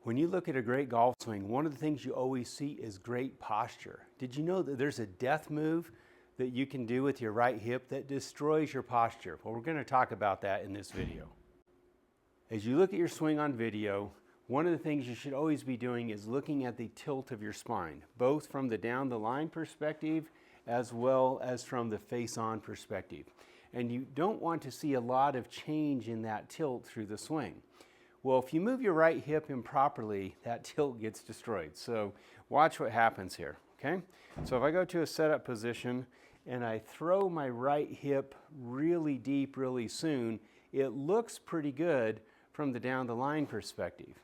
When you look at a great golf swing, one of the things you always see is great posture. Did you know that there's a death move that you can do with your right hip that destroys your posture? Well, we're going to talk about that in this video. As you look at your swing on video, one of the things you should always be doing is looking at the tilt of your spine, both from the down the line perspective as well as from the face-on perspective. And you don't want to see a lot of change in that tilt through the swing. Well, if you move your right hip improperly, that tilt gets destroyed. So watch what happens here, okay? So if I go to a setup position and I throw my right hip really deep really soon, it looks pretty good from the down the line perspective.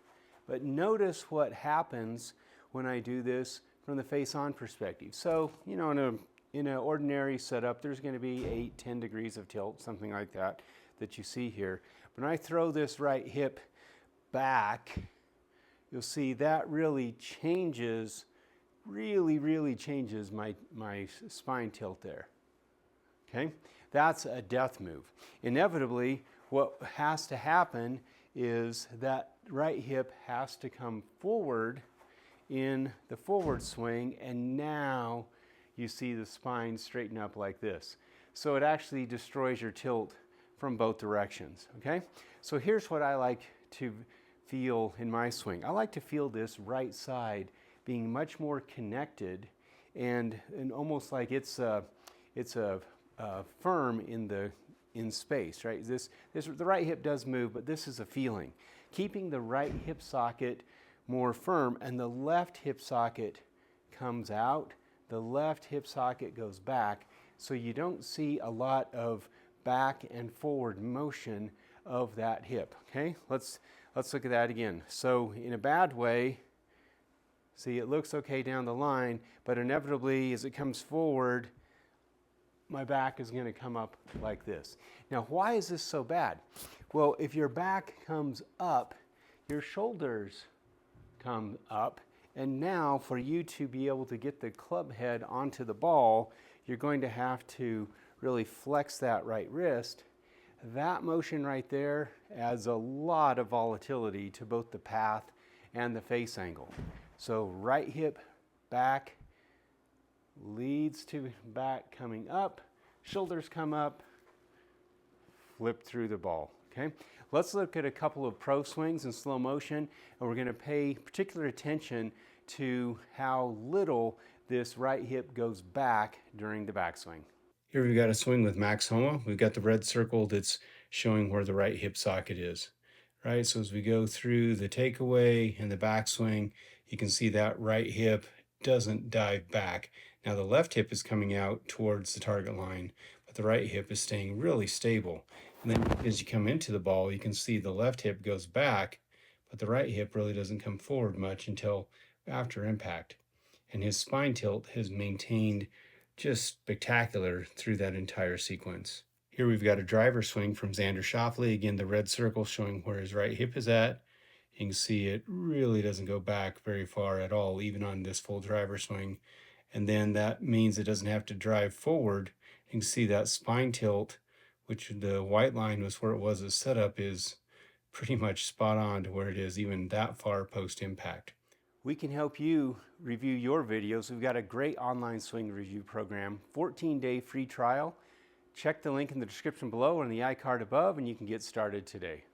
But notice what happens when I do this from the face-on perspective. So, you know, in an ordinary setup, there's going to be 8-10 degrees of tilt, something like that, that you see here. When I throw this right hip back, you'll see that really changes, really changes my spine tilt there. Okay? That's a death move. Inevitably, what has to happen is that right hip has to come forward in the forward swing, and now you see the spine straighten up like this. So it actually destroys your tilt from both directions, okay? So here's what I like to feel in my swing. I like to feel this right side being much more connected and almost like it's firm in space, right? The right hip does move, but this is a feeling. Keeping the right hip socket more firm and the left hip socket comes out, the left hip socket goes back, so you don't see a lot of back and forward motion of that hip, okay? Let's look at that again. So in a bad way, see, it looks okay down the line, but inevitably as it comes forward, my back is going to come up like this. Now, why is this so bad? Well, if your back comes up, your shoulders come up, and now for you to be able to get the club head onto the ball, you're going to have to really flex that right wrist. That motion right there adds a lot of volatility to both the path and the face angle. So right hip back leads to back coming up, shoulders come up, flip through the ball, okay? Let's look at a couple of pro swings in slow motion, and we're going to pay particular attention to how little this right hip goes back during the backswing. Here we've got a swing with Max Homa. We've got the red circle that's showing where the right hip socket is, right? So as we go through the takeaway and the backswing, you can see that right hip doesn't dive back. Now the left hip is coming out towards the target line, but the right hip is staying really stable. And then as you come into the ball, you can see the left hip goes back, but the right hip really doesn't come forward much until after impact. And his spine tilt has maintained just spectacular through that entire sequence. Here we've got a driver swing from Xander Schauffele. Again, the red circle showing where his right hip is at. You can see it really doesn't go back very far at all, even on this full driver swing. And then that means it doesn't have to drive forward. You can see that spine tilt, which the white line was where it was as setup, is pretty much spot on to where it is even that far post-impact. We can help you review your videos. We've got a great online swing review program, 14-day free trial. Check the link in the description below or in the iCard above, and you can get started today.